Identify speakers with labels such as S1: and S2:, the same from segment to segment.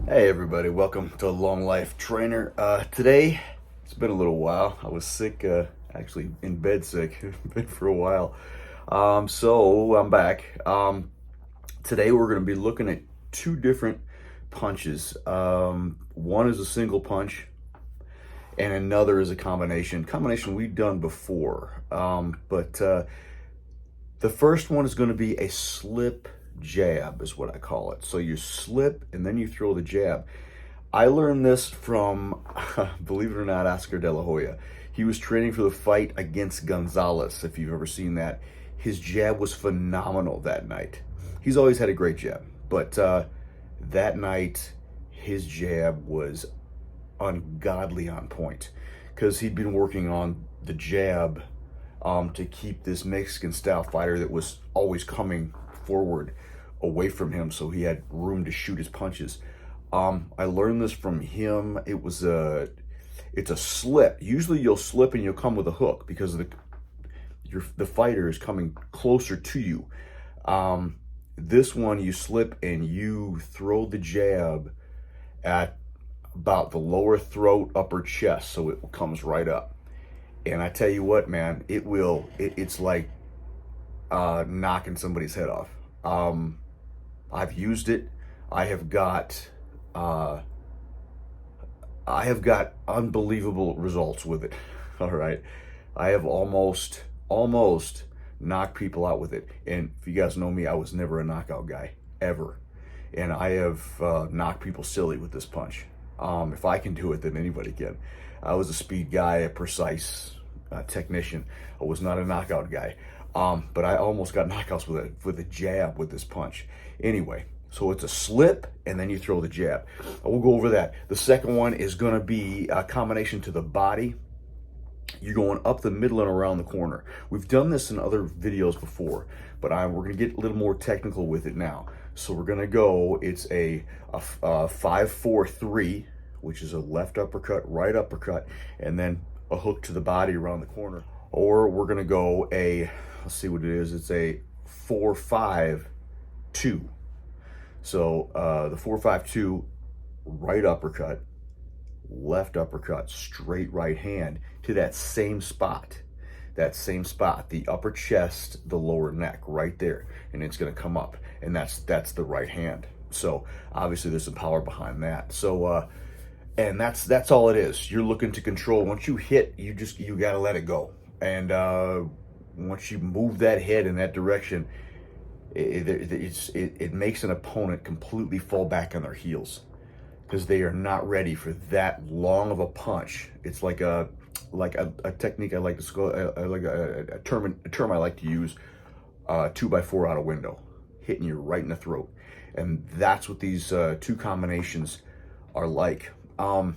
S1: Hey everybody, welcome to Long Life Trainer. Today, it's been a little while. I was sick, actually in bed sick, been for a while. So I'm back. Today we're going to be looking at two different punches. One is a single punch, and another is a combination. Combination we've done before, but the first one is going to be a slip jab, is what I call it. So you slip and then you throw the jab. I learned this from, believe it or not, Oscar De La Hoya. He was training for the fight against Gonzalez, if you've ever seen that. His jab was phenomenal that night. He's always had a great jab, but that night his jab was ungodly on point because he'd been working on the jab to keep this Mexican style fighter that was always coming forward away from him, so he had room to shoot his punches. I learned this from him. It's a slip. Usually you'll slip and you'll come with a hook because the fighter is coming closer to you. This one you slip and you throw the jab at about the lower throat, upper chest, so it comes right up. And I tell you what, man, it's like knocking somebody's head off. I've used it. I have got unbelievable results with it. All right. I have almost knocked people out with it. And if you guys know me, I was never a knockout guy, ever. And I have knocked people silly with this punch. If I can do it, then anybody can. I was a speed guy, a precise technician. I was not a knockout guy. But I almost got knockouts with a jab with this punch. Anyway, so it's a slip and then you throw the jab. We'll go over that. The second one is going to be a combination to the body. You're going up the middle and around the corner. We've done this in other videos before, but we're going to get a little more technical with it now. So we're going to go, it's a 5-4-3, which is a left uppercut, right uppercut, and then a hook to the body around the corner. Or we're going to go let's see what it is. It's a 4-5-2. So the 4-5-2, right uppercut, left uppercut, straight right hand to that same spot. The upper chest, the lower neck, right there, and it's going to come up, and that's the right hand. So obviously there's some power behind that. So and that's all it is. You're looking to control. Once you hit, you got to let it go. And once you move that head in that direction, it makes an opponent completely fall back on their heels because they are not ready for that long of a punch. It's like a technique I like to like a term I like to use, 2x4 out a window, hitting you right in the throat. And that's what these two combinations are like, or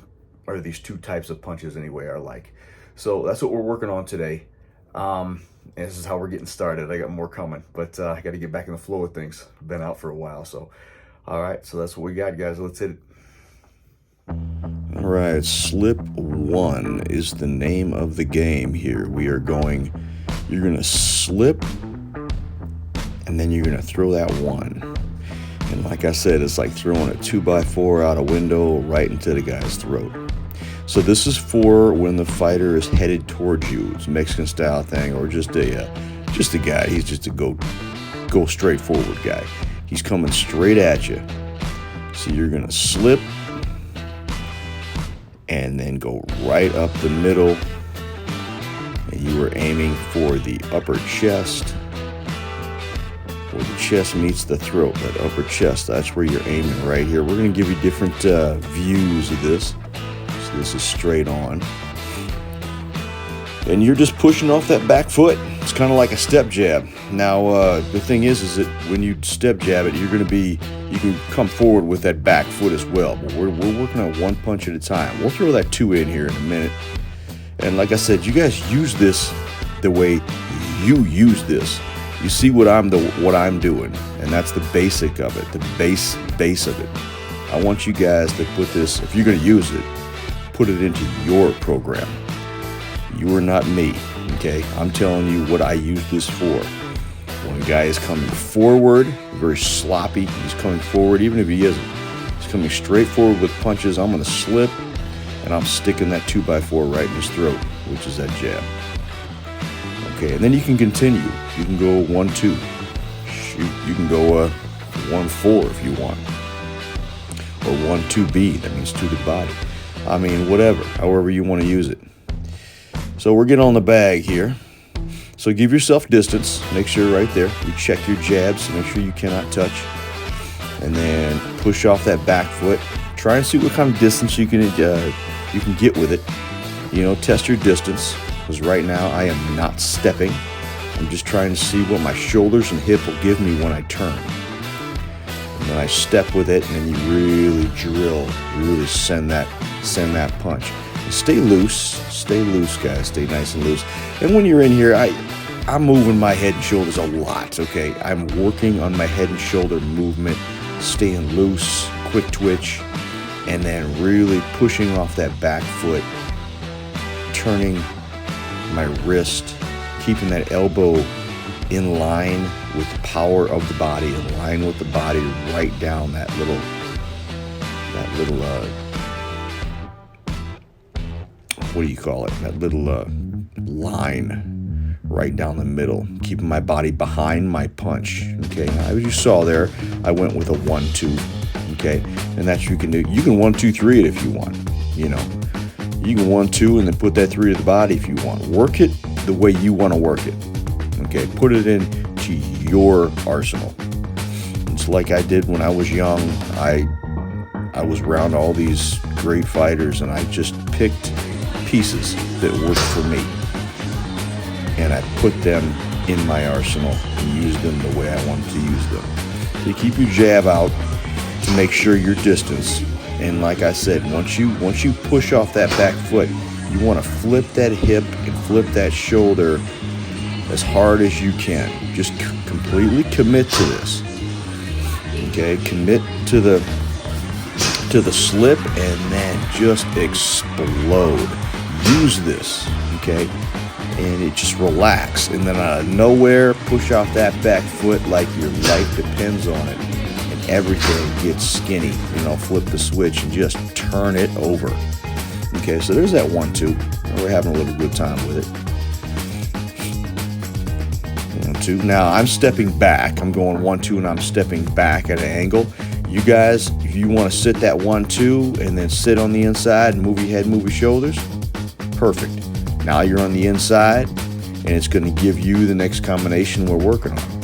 S1: these two types of punches anyway are like. So that's what we're working on today. And this is how we're getting started. I got more coming, but I got to get back in the flow of things. Been out for a while, so all right. So that's what we got, guys. Let's hit it.
S2: All right, slip one is the name of the game here. You're going to slip, and then you're going to throw that one. And like I said, it's like throwing a 2x4 out a window right into the guy's throat. So this is for when the fighter is headed towards you. It's a Mexican style thing, or just a guy. He's just a go straight forward guy. He's coming straight at you. So you're gonna slip and then go right up the middle. And you are aiming for the upper chest, where the chest meets the throat. That upper chest, that's where you're aiming right here. We're gonna give you different views of this. This is straight on, and you're just pushing off that back foot. It's kind of like a step jab. Now the thing is that when you step jab it, you can come forward with that back foot as well, but we're working on one punch at a time. We'll throw that two in here in a minute. And like I said, you guys use this the way you use this. You see what I'm doing, and that's the basic of it, the base of it. I want you guys to put this, if you're going to use it, put it into your program. You are not me, okay? I'm telling you what I use this for. When a guy is coming forward, very sloppy, he's coming forward, even if he isn't, he's coming straight forward with punches, I'm going to slip, and I'm sticking that 2x4 right in his throat, which is that jab. Okay, and then you can continue. You can go 1-2. Shoot, you can go 1-4 if you want. Or 1-2B, that means to the body. I mean, whatever, however you want to use it. So we're getting on the bag here. So give yourself distance. Make sure right there you check your jabs. Make sure you cannot touch. And then push off that back foot. Try and see what kind of distance you can get with it. You know, test your distance. Because right now I am not stepping. I'm just trying to see what my shoulders and hip will give me when I turn. And then I step with it, and then you really drill, really send that punch. And stay loose, guys. Stay nice and loose. And when you're in here, I'm moving my head and shoulders a lot. Okay, I'm working on my head and shoulder movement, staying loose, quick twitch, and then really pushing off that back foot, turning my wrist, keeping that elbow in line with the power of the body, in line with the body, right down that little what do you call it? That little line right down the middle, keeping my body behind my punch. Okay, now, as you saw there, I went with a 1-2. Okay, and that's what you can do. You can 1-2-3 it if you want. You know, you can 1-2 and then put that 3 to the body if you want. Work it the way you want to work it. Okay, put it into your arsenal. It's like I did when I was young. I was around all these great fighters, and I just picked pieces that worked for me, and I put them in my arsenal and used them the way I wanted to use them. So you keep your jab out to make sure your distance. And like I said, once you push off that back foot, you want to flip that hip and flip that shoulder as hard as you can. Just completely commit to this. Okay, commit to the slip, and then just explode. Use this, okay? And it just relax, and then out of nowhere, push off that back foot like your life depends on it, and everything gets skinny. You know, flip the switch and just turn it over. Okay, so there's that 1-2. We're having a little good time with it. 1-2. Now I'm stepping back. I'm going 1-2, and I'm stepping back at an angle. You guys, if you want to sit that 1-2 and then sit on the inside and move your head, move your shoulders, perfect. Now you're on the inside, and it's going to give you the next combination we're working on.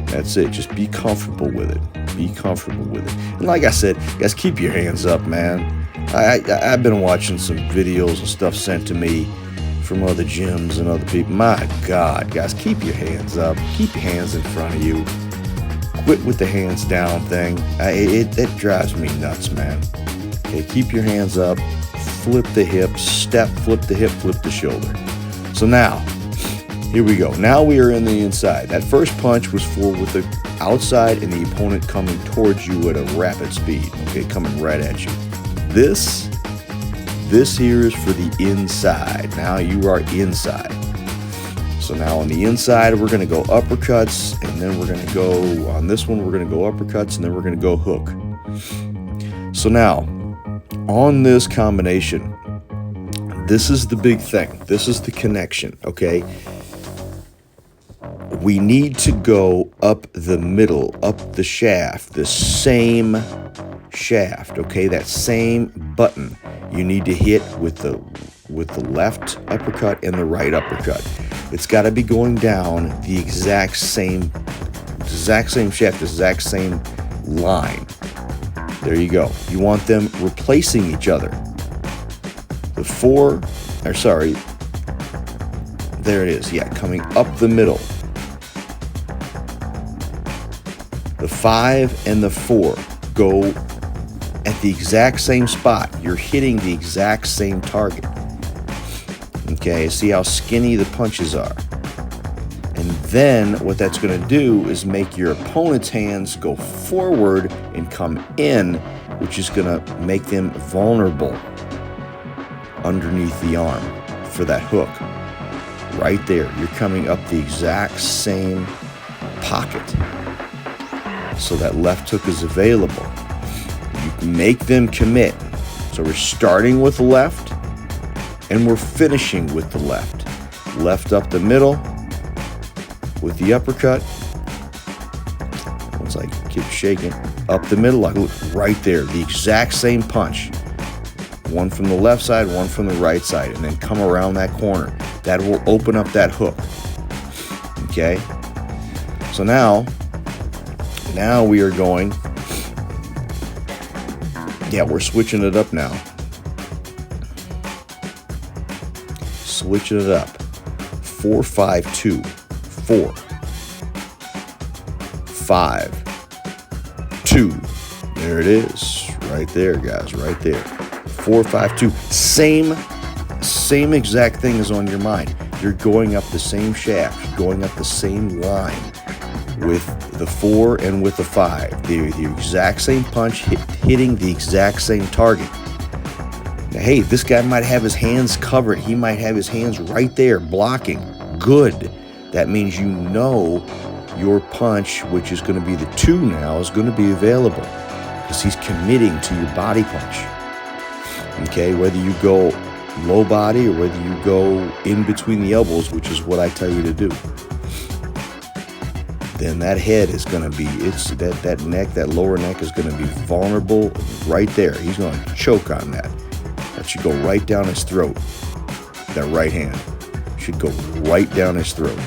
S2: That's it. Just be comfortable with it. Be comfortable with it. And like I said, guys, keep your hands up, man. I've been watching some videos and stuff sent to me from other gyms and other people. My God, guys, keep your hands up. Keep your hands in front of you. Quit with the hands down thing. It drives me nuts, man. Okay, keep your hands up. Flip the hip, step, flip the hip, flip the shoulder. So now, here we go. Now we are in the inside. That first punch was for with the outside and the opponent coming towards you at a rapid speed. Okay, coming right at you. This here is for the inside. Now you are inside. So now on the inside, we're going to go uppercuts, and then we're going to go, on this one, we're going to go uppercuts, and then we're going to go hook. So now, on this combination, this is the big thing. This is the connection, okay? We need to go up the middle, up the shaft, the same shaft, okay? That same button you need to hit with the left uppercut and the right uppercut. It's got to be going down the exact same shaft, the exact same line. There you go. You want them replacing each other. There it is. Yeah, coming up the middle. The 5 and the 4 go at the exact same spot. You're hitting the exact same target. Okay, see how skinny the punches are. And then what that's going to do is make your opponent's hands go forward and come in, which is going to make them vulnerable underneath the arm for that hook. Right there, you're coming up the exact same pocket. so that left hook is available. You make them commit. So we're starting with the left, and we're finishing with the left. Left up the middle with the uppercut. Once I keep shaking, up the middle, like look right there, the exact same punch. One from the left side, one from the right side, and then come around that corner. That will open up that hook. Okay? So now we are going, we're switching it up now. Switching it up. 4, 5, 2. 4, 5, 2. There it is. Right there, guys. Right there. 4, 5, 2. Same exact thing is on your mind. You're going up the same shaft, going up the same line with the 4 and with the 5. The exact same punch, hitting the exact same target. Now, hey, this guy might have his hands covered. He might have his hands right there blocking. Good. That means you know your punch, which is going to be the 2 now, is going to be available because he's committing to your body punch. Okay, whether you go low body or whether you go in between the elbows, which is what I tell you to do, then that head is going to be, that neck, that lower neck is going to be vulnerable right there. He's going to choke on that. That should go right down his throat. That right hand should go right down his throat.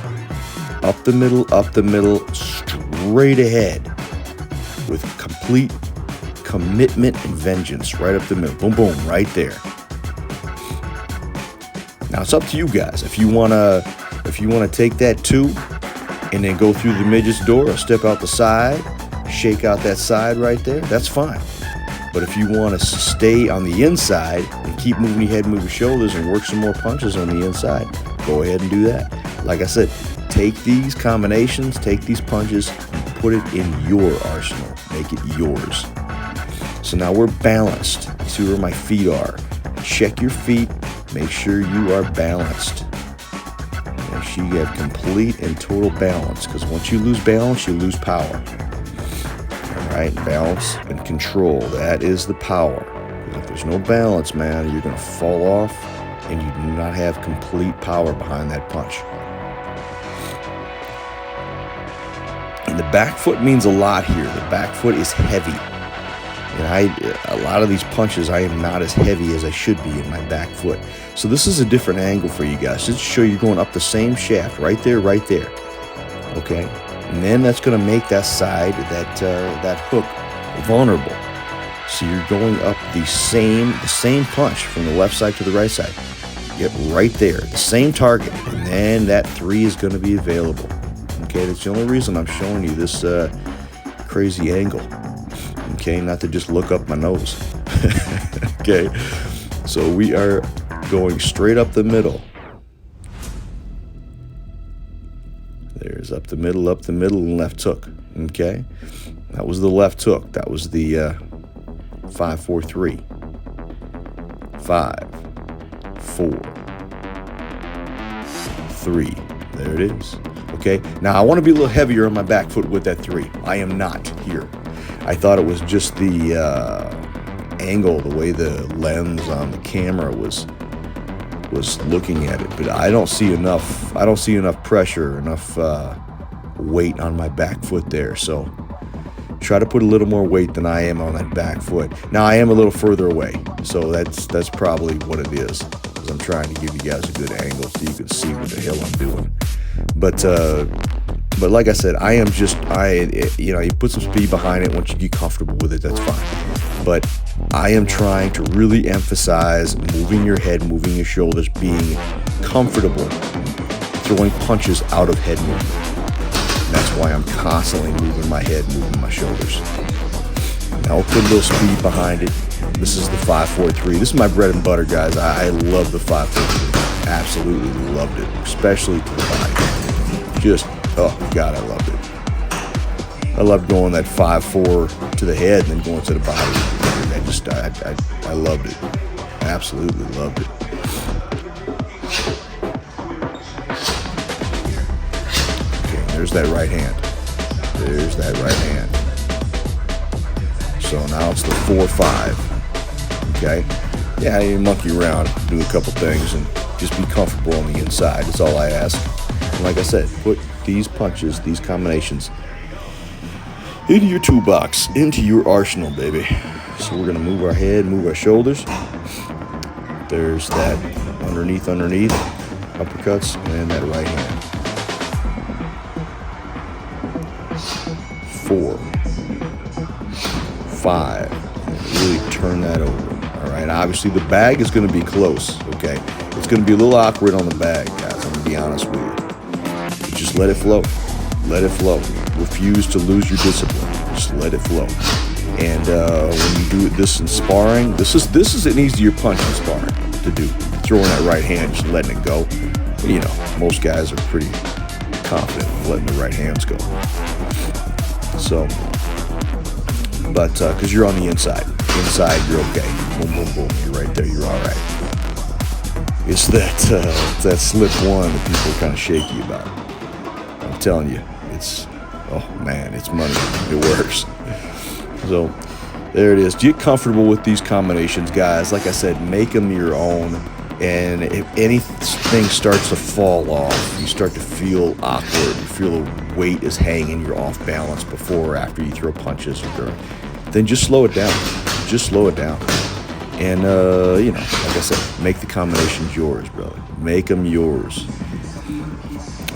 S2: Up the middle, straight ahead with complete commitment and vengeance. Right up the middle. Boom, boom, right there. Now it's up to you guys. If you wanna take that 2 and then go through the midget's door or step out the side, shake out that side right there, that's fine. But if you want to stay on the inside and keep moving your head, move your shoulders, and work some more punches on the inside, go ahead and do that. Like I said, take these combinations, take these punches, and put it in your arsenal. Make it yours. So now we're balanced. See where my feet are. Check your feet. Make sure you are balanced. Make sure you have complete and total balance, because once you lose balance, you lose power. All right, balance and control. That is the power. Because if there's no balance, man, you're going to fall off, and you do not have complete power behind that punch. And the back foot means a lot here. The back foot is heavy. And a lot of these punches, I am not as heavy as I should be in my back foot. So this is a different angle for you guys, just to show you're going up the same shaft, right there, right there. Okay? And then that's going to make that side, that hook, vulnerable. So you're going up the same punch from the left side to the right side. Yep, right there, the same target. And then that 3 is going to be available. Okay, that's the only reason I'm showing you this crazy angle. Okay, not to just look up my nose. Okay, so we are going straight up the middle. There's up the middle, and left hook. Okay, that was the left hook. That was the 5, 4, 3. 5, 4, 3. There it is. Okay, now I want to be a little heavier on my back foot with that 3. I am not here. I thought it was just the angle, the way the lens on the camera was looking at it, but I don't see enough pressure, enough weight on my back foot there. So try to put a little more weight than I am on that back foot. Now I am a little further away, so that's probably what it is, because I'm trying to give you guys a good angle so you can see what the hell I'm doing. But like I said, you put some speed behind it. Once you get comfortable with it, that's fine. But I am trying to really emphasize moving your head, moving your shoulders, being comfortable, throwing punches out of head movement. And that's why I'm constantly moving my head, moving my shoulders. Now I'll put a little speed behind it. This is the 5, 4, 3. This is my bread and butter, guys. I love the 5, 4, 3. Absolutely loved it, especially to the body. Just, oh God, I loved it. I loved going that 5, 4 to the head and then going to the body. I loved it. Absolutely loved it. Okay, there's that right hand. There's that right hand. So now it's the 4-5. Okay? Yeah, you monkey around, do a couple things, and just be comfortable on the inside. That's all I ask. And like I said, put these punches, these combinations, into your toolbox, into your arsenal, baby. So we're going to move our head, move our shoulders. There's that underneath, uppercuts, and that right hand. 4, 5. Really turn that over. All right. Obviously, the bag is going to be close. Okay. It's going to be a little awkward on the bag, guys. I'm going to be honest with you. But just let it flow. Let it flow. Refuse to lose your discipline. Just let it flow. And when you do this in sparring, this is an easier punch in sparring to do. Throwing that right hand, just letting it go. You know, most guys are pretty confident in letting the right hands go. So, but because you're on the inside, you're okay. Boom, boom, boom. You're right there. You're all right. It's that slip one that people are kind of shaky about. I'm telling you, it's it's money. It works. So there it is. Get comfortable with these combinations, guys. Like I said, make them your own. And if anything starts to fall off, you start to feel awkward, you feel a weight is hanging, you're off balance before or after you throw punches, then just slow it down. Just slow it down. And, like I said, make the combinations yours, brother. Make them yours.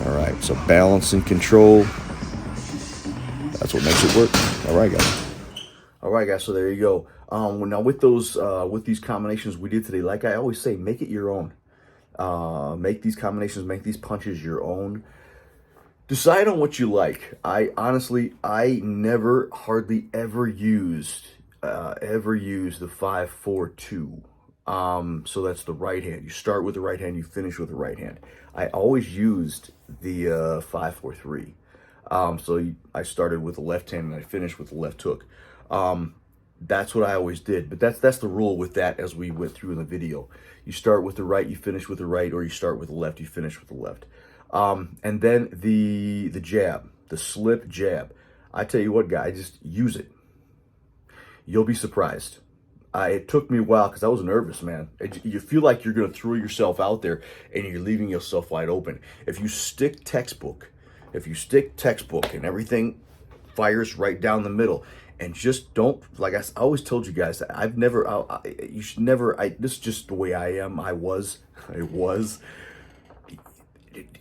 S2: All right, so balance and control, that's what makes it work. All right, guys.
S1: All right, guys, so there you go. Now with these combinations we did today, like I always say, make it your own. Make these combinations, make these punches your own. Decide on what you like. I never hardly ever used the 5-4-2. So that's the right hand. You start with the right hand, you finish with the right hand. I always used the 5-4-3. So I started with the left hand and I finished with the left hook. That's what I always did, but that's the rule with that as we went through in the video. You start with the right, you finish with the right, or you start with the left, you finish with the left. And then the jab, the slip jab. I tell you what, guys, just use it. You'll be surprised. It took me a while because I was nervous, man. You feel like you're going to throw yourself out there and you're leaving yourself wide open. If you stick textbook and everything fires right down the middle, and just don't, like I always told you guys, you should never, this is just the way I am. I was.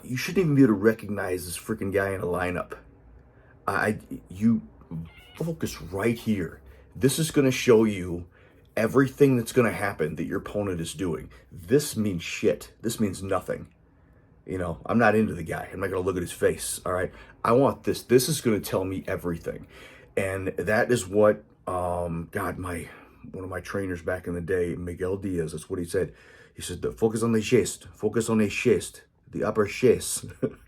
S1: You shouldn't even be able to recognize this freaking guy in a lineup. You focus right here. This is going to show you everything that's going to happen that your opponent is doing. This means shit. This means nothing. You know, I'm not into the guy. I'm not going to look at his face. All right. I want this. This is going to tell me everything. And that is what, one of my trainers back in the day, Miguel Diaz, that's what he said. He said, focus on the chest, the upper chest,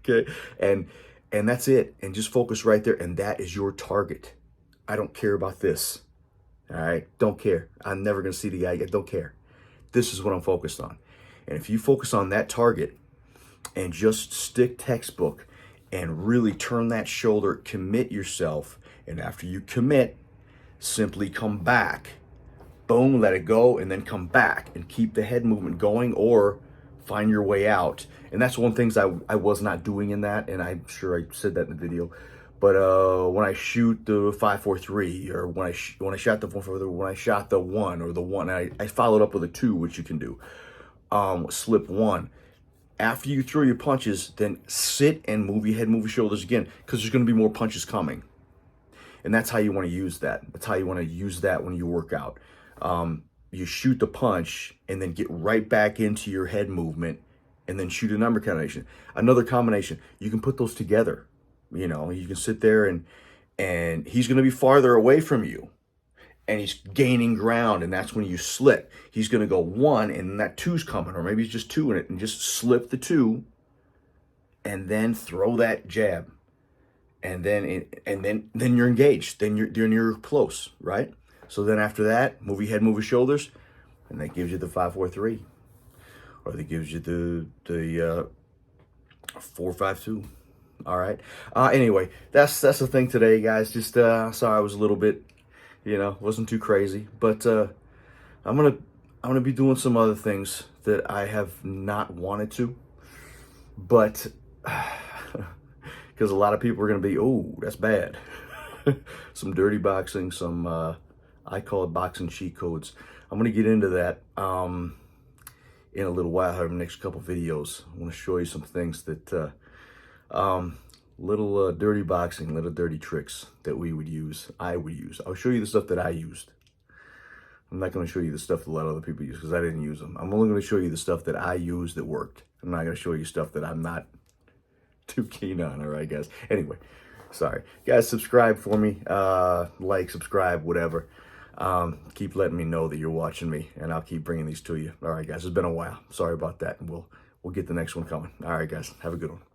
S1: okay? And that's it. And just focus right there. And that is your target. I don't care about this, all right? Don't care. I'm never going to see the guy. I don't care. This is what I'm focused on. And if you focus on that target and just stick textbook and really turn that shoulder, commit yourself. And after you commit, simply come back, boom, let it go, and then come back and keep the head movement going or find your way out. And that's one of the things I was not doing in that, and I'm sure I said that in the video. But when I shoot the 5-4-3, or when I shot the 4-4-3, when I shot the 1 or the 1, I followed up with a 2, which you can do. Slip 1. After you throw your punches, then sit and move your head, move your shoulders again, because there's going to be more punches coming. And that's how you want to use that. That's how you want to use that when you work out. You shoot the punch and then get right back into your head movement and then shoot another combination. Another combination. You can put those together. You know, you can sit there and he's going to be farther away from you. And he's gaining ground, and that's when you slip. He's going to go 1, and that 2's coming, or maybe it's just 2 in it, and just slip the 2, and then throw that jab. And then you're engaged. Then you're close, right? So then after that, move your head, move your shoulders, and that gives you the 5-4-3, or that gives you the 4-5-2. All right. Anyway, that's the thing today, guys. Just sorry I was a little bit You know, wasn't too crazy. But I'm gonna be doing some other things that I have not wanted to, but because a lot of people are gonna be, oh, that's bad. Some dirty boxing, some I call it boxing cheat codes. I'm gonna get into that in a little while. I have the next couple videos. I want to show you some things that little dirty boxing, little dirty tricks that we would use. I would use. I'll show you the stuff that I used. I'm not going to show you the stuff that a lot of other people use because I didn't use them. I'm only going to show you the stuff that I used that worked. I'm not going to show you stuff that I'm not too keen on, all right, guys? Anyway, sorry. Guys, subscribe for me. Like, subscribe, whatever. Keep letting me know that you're watching me, and I'll keep bringing these to you. All right, guys, it's been a while. Sorry about that, and we'll get the next one coming. All right, guys, have a good one.